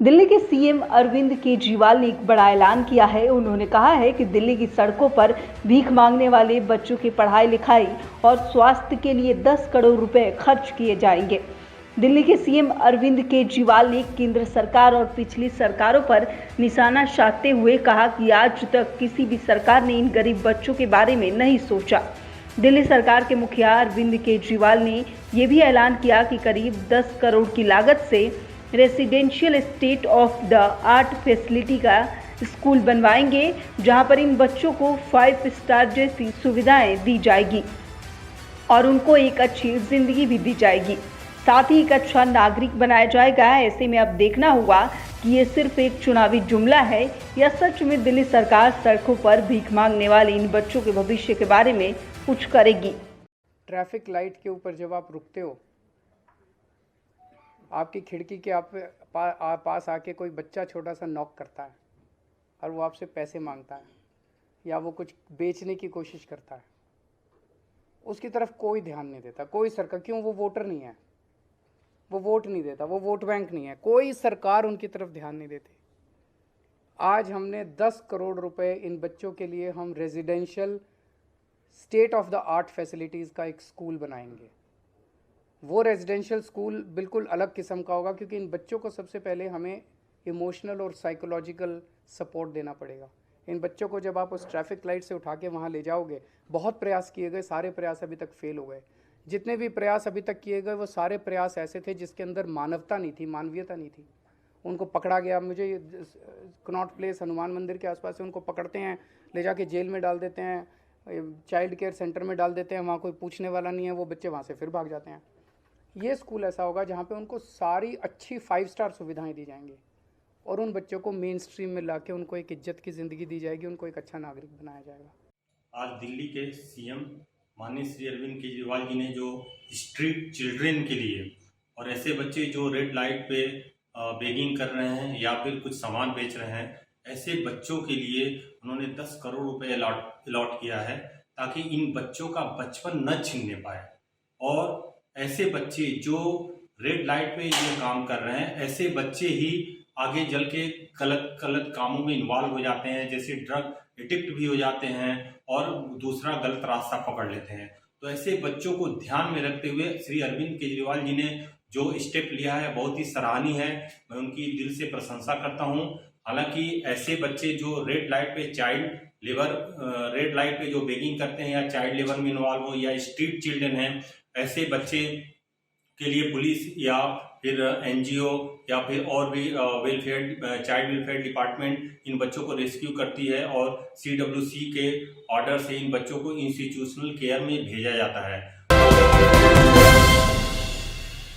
दिल्ली के सीएम अरविंद केजरीवाल ने एक बड़ा ऐलान किया है। उन्होंने कहा है कि दिल्ली की सड़कों पर भीख मांगने वाले बच्चों की पढ़ाई लिखाई और स्वास्थ्य के लिए 10 करोड़ रुपए खर्च किए जाएंगे। दिल्ली के सीएम अरविंद केजरीवाल ने केंद्र सरकार और पिछली सरकारों पर निशाना साधते हुए कहा कि आज तक किसी भी सरकार ने इन गरीब बच्चों के बारे में नहीं सोचा। दिल्ली सरकार के मुखिया अरविंद केजरीवाल ने यह भी ऐलान किया कि करीब 10 करोड़ की लागत से residential state of the art facility का स्कूल बनवाएंगे, जहां पर इन बच्चों को 5 स्टार जैसी सुविधाएं दी जाएगी और उनको एक अच्छी जिंदगी भी दी जाएगी। साथ ही एक अच्छा नागरिक बनाया जाएगा। ऐसे में अब देखना होगा कि ये सिर्फ एक चुनावी जुमला है या सच में दिल्ली सरकार सड़कों पर भीख मांगने वाले इन बच्चों के भविष्य के बारे में कुछ करेगी। ट्रैफिक लाइट के ऊपर जब आप रुकते हो, आपकी खिड़की के पास आके कोई बच्चा छोटा सा नॉक करता है और वो आपसे पैसे मांगता है या वो कुछ बेचने की कोशिश करता है, उसकी तरफ कोई ध्यान नहीं देता। कोई सरकार, क्यों? वो वोटर नहीं है, वो वोट नहीं देता, वो वोट बैंक नहीं है। कोई सरकार उनकी तरफ ध्यान नहीं देती। आज हमने 10 करोड़ रुपए इन बच्चों के लिए हम residential state of the art facilities का एक स्कूल बनाएंगे। वो रेजिडेंशियल स्कूल बिल्कुल अलग किस्म का होगा, क्योंकि इन बच्चों को सबसे पहले हमें इमोशनल और साइकोलॉजिकल सपोर्ट देना पड़ेगा। इन बच्चों को जब आप उस ट्रैफिक लाइट से उठा के वहाँ ले जाओगे, बहुत प्रयास किए गए, सारे प्रयास अभी तक फेल हो गए। जितने भी प्रयास अभी तक किए गए वो सारे प्रयास ऐसे थे जिसके अंदर मानवता नहीं थी, मानवीयता नहीं थी। उनको पकड़ा गया। मुझे कनॉट प्लेस हनुमान मंदिर के आसपास से उनको पकड़ते हैं, ले जाके जेल में डाल देते हैं, चाइल्ड केयर सेंटर में डाल देते हैं, वहाँ कोई पूछने वाला नहीं है, वो बच्चे वहाँ से फिर भाग जाते हैं। ये स्कूल ऐसा होगा जहाँ पे उनको सारी अच्छी 5 स्टार सुविधाएं दी जाएंगी और उन बच्चों को मेन स्ट्रीम में लाके उनको एक इज्जत की ज़िंदगी दी जाएगी, उनको एक अच्छा नागरिक बनाया जाएगा। आज दिल्ली के सीएम माननीय श्री अरविंद केजरीवाल जी ने जो स्ट्रीट चिल्ड्रेन के लिए और ऐसे बच्चे जो रेड लाइट पे बेगिंग कर रहे हैं या फिर कुछ सामान बेच रहे हैं, ऐसे बच्चों के लिए उन्होंने 10 करोड़ रुपए अलॉट किया है, ताकि इन बच्चों का बचपन न छीनने पाए। और ऐसे बच्चे जो रेड लाइट पे ये काम कर रहे हैं, ऐसे बच्चे ही आगे जल के गलत कामों में इन्वॉल्व हो जाते हैं, जैसे ड्रग एडिक्ट भी हो जाते हैं और दूसरा गलत रास्ता पकड़ लेते हैं। तो ऐसे बच्चों को ध्यान में रखते हुए श्री अरविंद केजरीवाल जी ने जो स्टेप लिया है बहुत ही सराहनीय है। मैं उनकी दिल से प्रशंसा करता हूं। हालांकि ऐसे बच्चे जो रेड लाइट पे रेड लाइट पे जो बेगिंग करते हैं या चाइल्ड लेबर में इन्वॉल्व हो या स्ट्रीट चिल्ड्रन हैं, ऐसे बच्चे के लिए पुलिस या फिर एनजीओ या फिर और भी चाइल्ड वेलफेयर डिपार्टमेंट इन बच्चों को रेस्क्यू करती है और CWC के ऑर्डर से इन बच्चों को इंस्टीट्यूशनल केयर में भेजा जाता है।